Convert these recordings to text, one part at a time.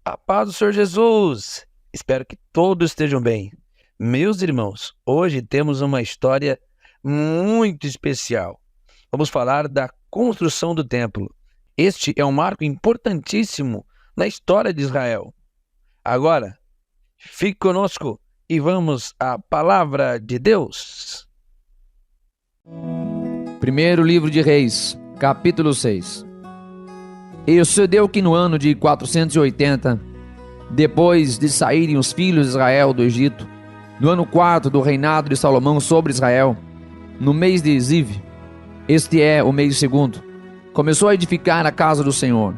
A paz do Senhor Jesus! Espero que todos estejam bem. Meus irmãos, hoje temos uma história muito especial. Vamos falar da construção do templo. Este é um marco importantíssimo na história de Israel. Agora, fique conosco e vamos à palavra de Deus. Primeiro livro de Reis, capítulo 6. E sucedeu que no ano de 480, depois de saírem os filhos de Israel do Egito, no ano 4 do reinado de Salomão sobre Israel, no mês de Ziv, este é o mês segundo, começou a edificar a casa do Senhor.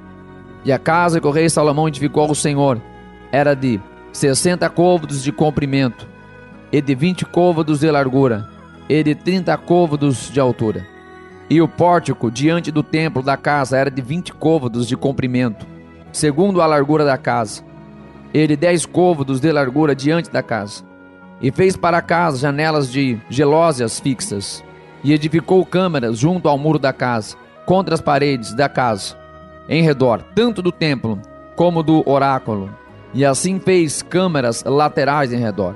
E a casa que o rei Salomão edificou ao Senhor era de 60 côvados de comprimento, e de 20 côvados de largura, e de 30 côvados de altura. E o pórtico diante do templo da casa era de 20 côvados de comprimento, segundo a largura da casa, e de 10 côvados de largura diante da casa. E fez para a casa janelas de gelósias fixas, e edificou câmaras junto ao muro da casa, contra as paredes da casa, em redor, tanto do templo como do oráculo. E assim fez câmaras laterais em redor.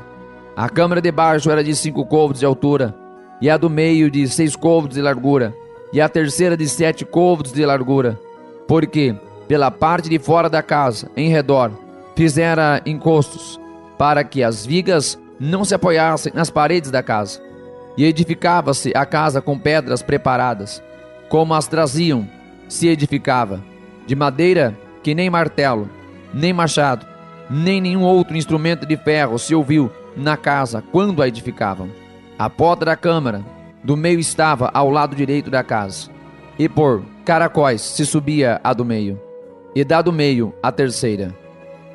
A câmara de baixo era de 5 côvados de altura, e a do meio de 6 côvados de largura, e a terceira de 7 côvados de largura, porque pela parte de fora da casa, em redor, fizera encostos, para que as vigas não se apoiassem nas paredes da casa. E edificava-se a casa com pedras preparadas, como as traziam, se edificava, de madeira que nem martelo, nem machado, nem nenhum outro instrumento de ferro se ouviu na casa quando a edificavam. A porta da câmara do meio estava ao lado direito da casa, e por caracóis se subia a do meio, e da do meio a terceira.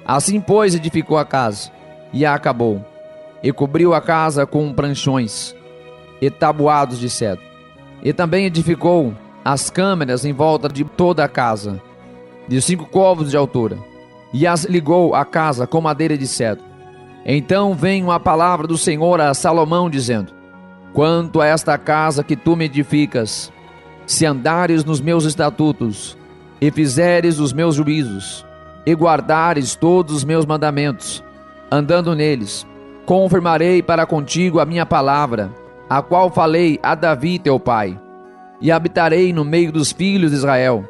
Assim, pois, edificou a casa, e a acabou, e cobriu a casa com pranchões e tabuados de cedro. E também edificou as câmaras em volta de toda a casa, de 5 côvados de altura, e as ligou à casa com madeira de cedro. Então veio a palavra do Senhor a Salomão, dizendo: quanto a esta casa que tu me edificas, se andares nos meus estatutos, e fizeres os meus juízos, e guardares todos os meus mandamentos, andando neles, confirmarei para contigo a minha palavra, a qual falei a Davi teu pai, e habitarei no meio dos filhos de Israel,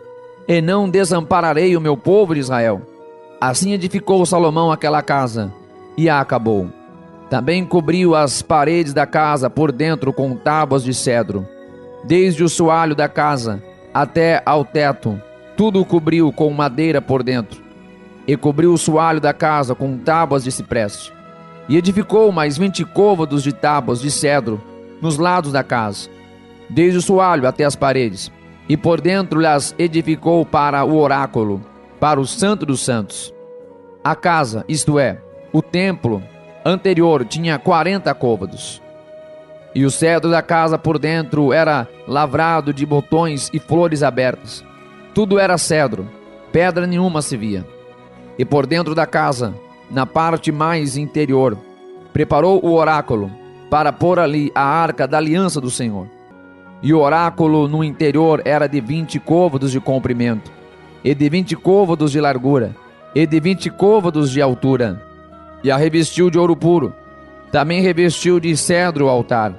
e não desampararei o meu povo de Israel. Assim edificou Salomão aquela casa, e a acabou. Também cobriu as paredes da casa por dentro com tábuas de cedro, desde o soalho da casa até ao teto, tudo cobriu com madeira por dentro, e cobriu o soalho da casa com tábuas de cipreste. E edificou mais 20 côvados de tábuas de cedro nos lados da casa, desde o soalho até as paredes, e por dentro lhes edificou para o oráculo, para o Santo dos Santos. A casa, isto é, o templo anterior, tinha 40 côvados. E o cedro da casa por dentro era lavrado de botões e flores abertas. Tudo era cedro, pedra nenhuma se via. E por dentro da casa, na parte mais interior, preparou o oráculo para pôr ali a arca da aliança do Senhor. E o oráculo no interior era de 20 côvados de comprimento, e de 20 côvados de largura, e de 20 côvados de altura. E a revestiu de ouro puro. Também revestiu de cedro o altar,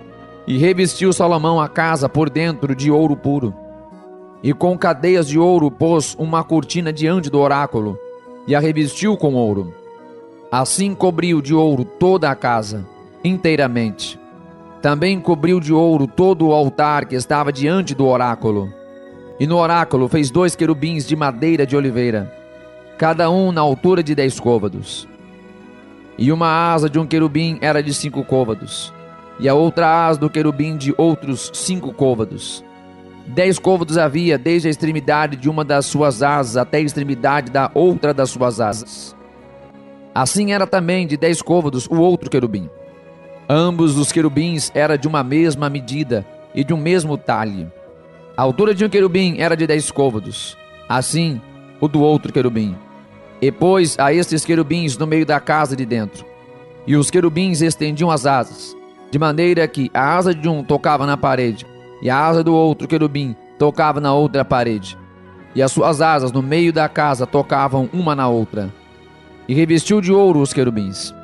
e revestiu Salomão a casa por dentro de ouro puro. E com cadeias de ouro pôs uma cortina diante do oráculo, e a revestiu com ouro. Assim cobriu de ouro toda a casa, inteiramente. Também cobriu de ouro todo o altar que estava diante do oráculo. E no oráculo fez 2 querubins de madeira de oliveira, cada um na altura de 10 côvados. E uma asa de um querubim era de 5 côvados, e a outra asa do querubim de outros 5 côvados. 10 côvados havia desde a extremidade de uma das suas asas até a extremidade da outra das suas asas. Assim era também de 10 côvados o outro querubim. Ambos os querubins eram de uma mesma medida e de um mesmo talhe. A altura de um querubim era de 10 côvados, assim o do outro querubim. E pôs a estes querubins no meio da casa de dentro. E os querubins estendiam as asas, de maneira que a asa de um tocava na parede, e a asa do outro querubim tocava na outra parede. E as suas asas no meio da casa tocavam uma na outra. e revestiu de ouro os querubins.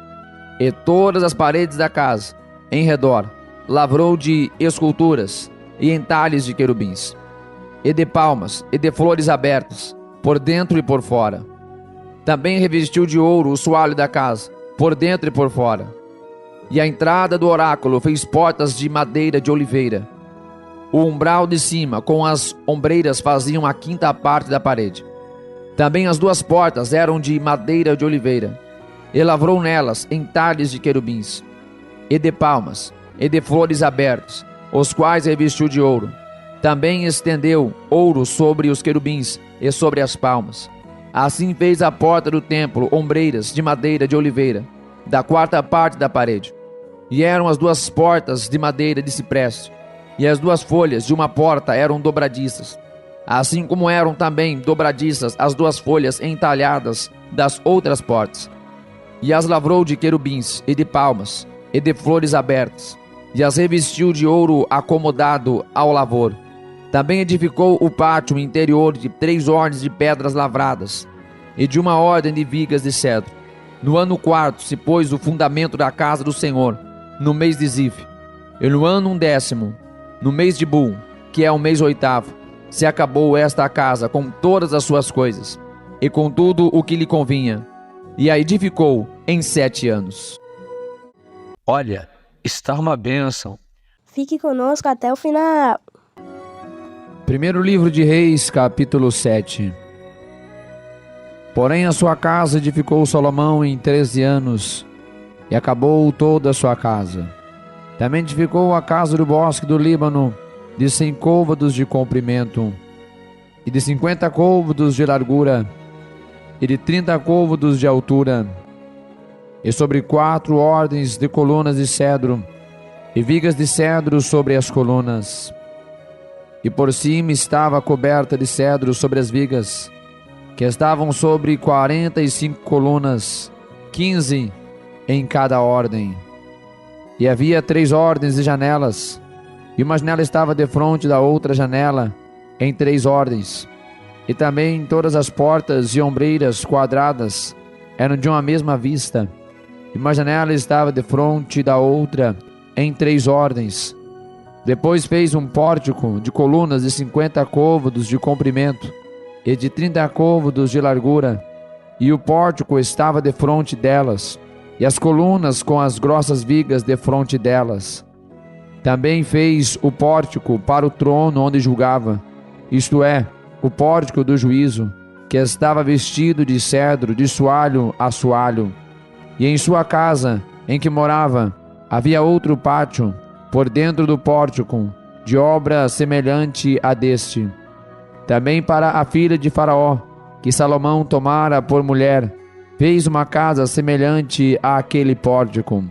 E todas as paredes da casa, em redor, lavrou de esculturas e entalhes de querubins, e de palmas, e de flores abertas, por dentro e por fora. Também revestiu de ouro o soalho da casa, por dentro e por fora. E a entrada do oráculo fez portas de madeira de oliveira. O umbral de cima, com as ombreiras, faziam a quinta parte da parede. Também as duas portas eram de madeira de oliveira, e lavrou nelas entalhes de querubins, e de palmas, e de flores abertas, os quais revestiu de ouro. Também estendeu ouro sobre os querubins e sobre as palmas. Assim fez a porta do templo ombreiras de madeira de oliveira, da quarta parte da parede. E eram as duas portas de madeira de cipreste, e as duas folhas de uma porta eram dobradiças, assim como eram também dobradiças as duas folhas entalhadas das outras portas. E as lavrou de querubins, e de palmas, e de flores abertas, e as revestiu de ouro acomodado ao lavor. Também edificou o pátio interior de 3 ordens de pedras lavradas, e de uma ordem de vigas de cedro. No ano 4 se pôs o fundamento da casa do Senhor, no mês de Zif. E no ano 10º, no mês de Bul, que é o mês 8º, se acabou esta casa com todas as suas coisas, e com tudo o que lhe convinha, e a edificou em 7 anos. Olha, está uma bênção. Fique conosco até o final. Primeiro livro de Reis, capítulo 7. Porém a sua casa edificou Salomão em 13 anos, e acabou toda a sua casa. Também edificou a casa do bosque do Líbano, de 100 côvados de comprimento, e de 50 côvados de largura, e de 30 côvados de altura, e sobre 4 ordens de colunas de cedro, e vigas de cedro sobre as colunas. E por cima estava coberta de cedro sobre as vigas, que estavam sobre 45 colunas, 15 em cada ordem. E havia 3 ordens de janelas, e uma janela estava defronte da outra janela, em 3 ordens. E também todas as portas e ombreiras quadradas eram de uma mesma vista. E uma janela estava defronte da outra, em 3 ordens. Depois fez um pórtico de colunas de 50 côvados de comprimento e de 30 côvados de largura, e o pórtico estava defronte delas, e as colunas com as grossas vigas defronte delas. Também fez o pórtico para o trono onde julgava, isto é, o pórtico do juízo, que estava vestido de cedro de soalho a soalho. E em sua casa, em que morava, havia outro pátio, por dentro do pórtico, de obra semelhante a deste. Também para a filha de Faraó, que Salomão tomara por mulher, fez uma casa semelhante àquele pórtico.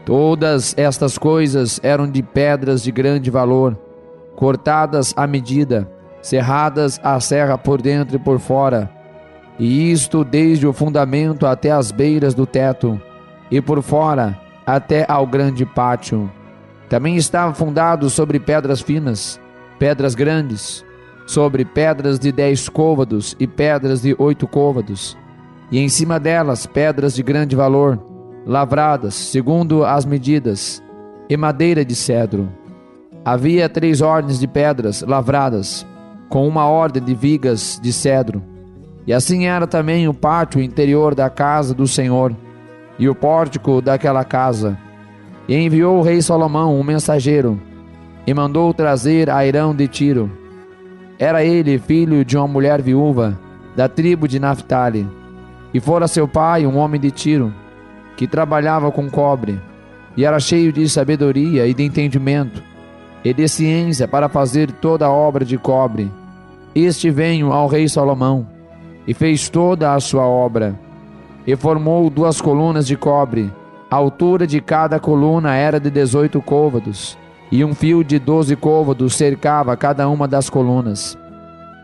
Todas estas coisas eram de pedras de grande valor, cortadas à medida, serradas à serra por dentro e por fora, e isto desde o fundamento até as beiras do teto, e por fora até ao grande pátio. Também estava fundado sobre pedras finas, pedras grandes, sobre pedras de 10 côvados e pedras de 8 côvados, e em cima delas pedras de grande valor, lavradas segundo as medidas, e madeira de cedro. Havia 3 ordens de pedras lavradas, com uma ordem de vigas de cedro. E assim era também o pátio interior da casa do Senhor, e o pórtico daquela casa. E enviou o rei Salomão um mensageiro, e mandou trazer Airão de Tiro. Era ele filho de uma mulher viúva, da tribo de Naphtali, e fora seu pai um homem de Tiro, que trabalhava com cobre, e era cheio de sabedoria e de entendimento, e de ciência para fazer toda a obra de cobre. Este veio ao rei Salomão, e fez toda a sua obra, e formou 2 colunas de cobre. A altura de cada coluna era de 18 côvados, e um fio de 12 côvados cercava cada uma das colunas.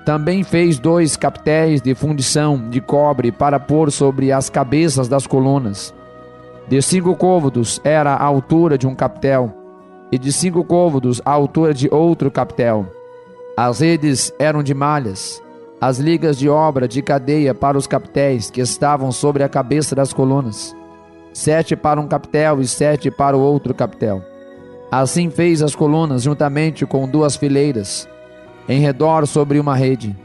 Também fez 2 captéis de fundição de cobre para pôr sobre as cabeças das colunas. De 5 côvados era a altura de um captel, e de 5 côvados a altura de outro captel. As redes eram de malhas, as ligas de obra de cadeia para os capitéis que estavam sobre a cabeça das colunas, 7 para um capitel e 7 para o outro capitel. Assim fez as colunas juntamente com 2 fileiras, em redor sobre uma rede,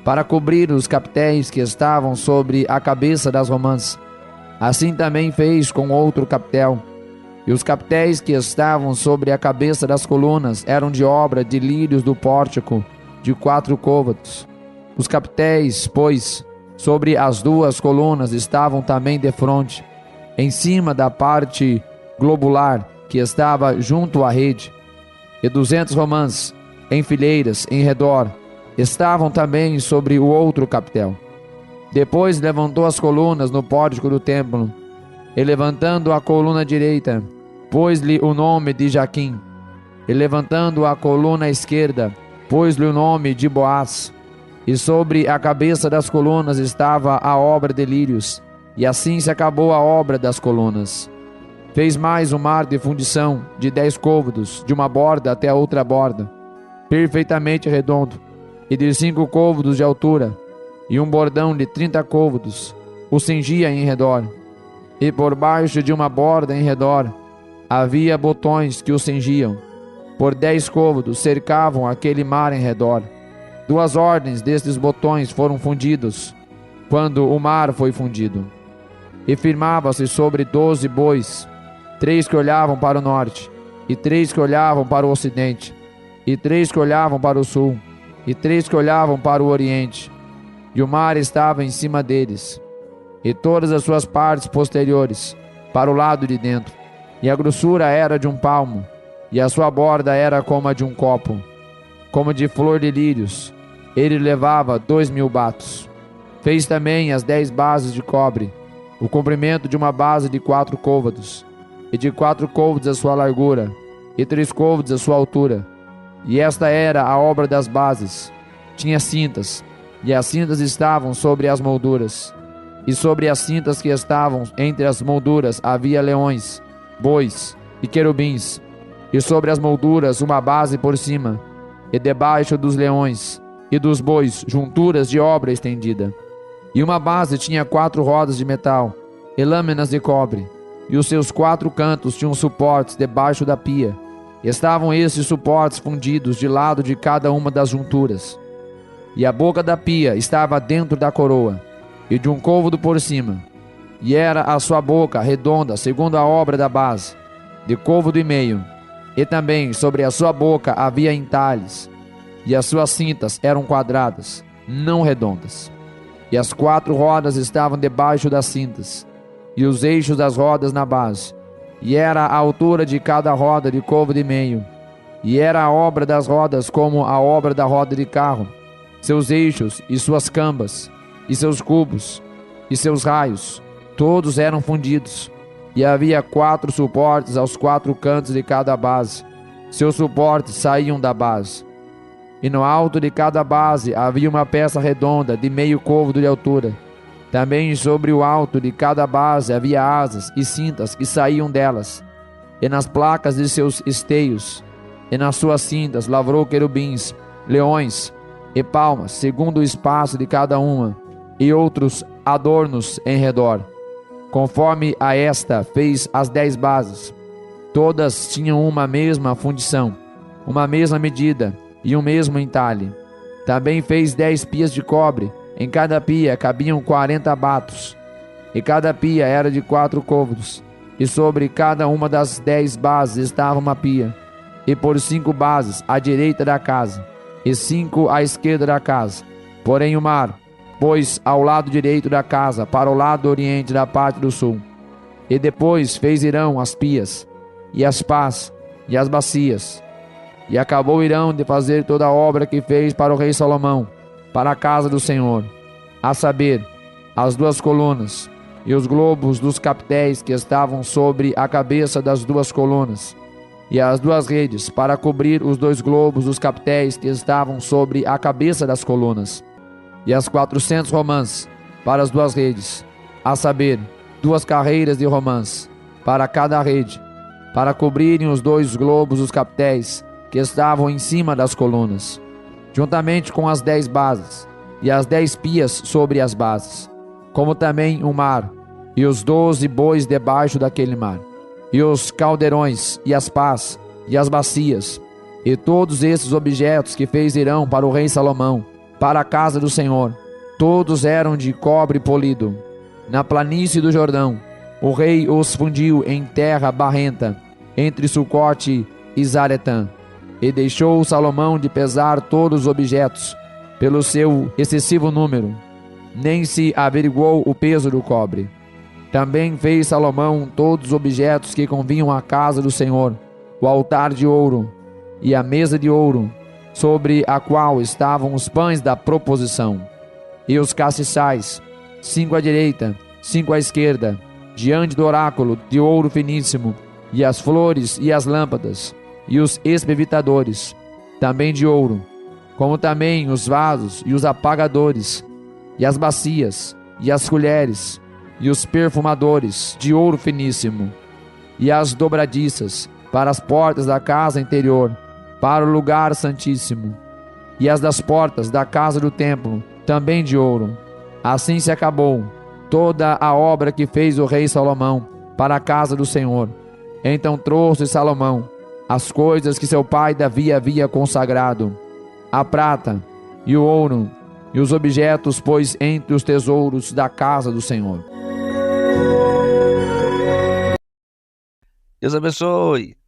para cobrir os capitéis que estavam sobre a cabeça das romãs. Assim também fez com outro capitel. E os capitéis que estavam sobre a cabeça das colunas eram de obra de lírios do pórtico, de 4 côvados. Os capitéis, pois, sobre as 2 colunas estavam também defronte, em cima da parte globular que estava junto à rede, e 200 romãs, em fileiras, em redor, estavam também sobre o outro capitel. Depois levantou as colunas no pórtico do templo, e levantando a coluna direita, pôs-lhe o nome de Jaquim, e levantando a coluna esquerda, pôs-lhe o nome de Boaz, e sobre a cabeça das colunas estava a obra de lírios, e assim se acabou a obra das colunas. Fez mais um mar de fundição de 10 côvados, de uma borda até a outra borda, perfeitamente redondo, e de 5 côvados de altura, e um bordão de 30 côvados o cingia em redor. E por baixo de uma borda em redor havia botões que o cingiam. Por 10 côvados cercavam aquele mar em redor. 2 ordens destes botões foram fundidos, quando o mar foi fundido. E firmava-se sobre 12 bois, 3 que olhavam para o norte, e 3 que olhavam para o ocidente, e 3 que olhavam para o sul, e 3 que olhavam para o oriente. E o mar estava em cima deles, e todas as suas partes posteriores, para o lado de dentro. E a grossura era de um palmo, e a sua borda era como a de um copo, como de flor de lírios. Ele levava 2.000 batos. Fez também as 10 bases de cobre, o comprimento de uma base de 4 côvados, e de 4 côvados a sua largura, e 3 côvados a sua altura. E esta era a obra das bases. Tinha cintas, e as cintas estavam sobre as molduras. E sobre as cintas que estavam entre as molduras havia leões, bois e querubins. E sobre as molduras uma base por cima, e debaixo dos leões e dos bois junturas de obra estendida. E uma base tinha 4 rodas de metal e lâminas de cobre, e os seus 4 cantos tinham suportes debaixo da pia. Estavam esses suportes fundidos de lado de cada uma das junturas. E a boca da pia estava dentro da coroa, e de um côvado por cima. E era a sua boca redonda, segundo a obra da base, de côvado e meio. E também sobre a sua boca havia entalhes, e as suas cintas eram quadradas, não redondas. E as 4 rodas estavam debaixo das cintas, e os eixos das rodas na base. E era a altura de cada roda de côvado e meio. E era a obra das rodas como a obra da roda de carro, seus eixos e suas cambas, e seus cubos, e seus raios, todos eram fundidos. E havia 4 suportes aos 4 cantos de cada base. Seus suportes saíam da base. E no alto de cada base havia uma peça redonda de meio côvado de altura. Também sobre o alto de cada base havia asas e cintas que saíam delas. E nas placas de seus esteios, e nas suas cintas lavrou querubins, leões e palmas, segundo o espaço de cada uma, e outros adornos em redor. Conforme a esta fez as 10 bases. Todas tinham uma mesma fundição, uma mesma medida e um mesmo entalhe. Também fez 10 pias de cobre. Em cada pia cabiam 40 batos, e cada pia era de 4 côvados, e sobre cada uma das 10 bases estava uma pia, e por 5 bases à direita da casa, e 5 à esquerda da casa. Porém o mar, pôs ao lado direito da casa, para o lado oriente da parte do sul. E depois fez Irão as pias, e as pás, e as bacias. E acabou Irão de fazer toda a obra que fez para o rei Salomão, para a casa do Senhor, a saber, as 2 colunas, e os globos dos capitéis que estavam sobre a cabeça das 2 colunas, e as 2 redes, para cobrir os 2 globos dos capitéis que estavam sobre a cabeça das colunas, e as 400 romãs, para as 2 redes, a saber, 2 carreiras de romãs, para cada rede, para cobrirem os 2 globos dos capitéis que estavam em cima das colunas, juntamente com as 10 bases, e as 10 pias sobre as bases, como também o mar, e os 12 bois debaixo daquele mar, e os caldeirões, e as pás, e as bacias, e todos esses objetos que fez Irão para o rei Salomão, para a casa do Senhor, todos eram de cobre polido. Na planície do Jordão, o rei os fundiu em terra barrenta, entre Sucote e Zaretã, e deixou Salomão de pesar todos os objetos, pelo seu excessivo número, nem se averiguou o peso do cobre. Também fez Salomão todos os objetos que convinham à casa do Senhor, o altar de ouro e a mesa de ouro, sobre a qual estavam os pães da proposição, e os castiçais, 5 à direita, 5 à esquerda, diante do oráculo de ouro finíssimo, e as flores e as lâmpadas, e os espevitadores, também de ouro, como também os vasos e os apagadores, e as bacias, e as colheres, e os perfumadores de ouro finíssimo, e as dobradiças para as portas da casa interior, para o lugar santíssimo, e as das portas da casa do templo, também de ouro. Assim se acabou toda a obra que fez o rei Salomão para a casa do Senhor. Então trouxe Salomão as coisas que seu pai Davi havia consagrado, a prata e o ouro, e os objetos pôs entre os tesouros da casa do Senhor. Deus abençoe.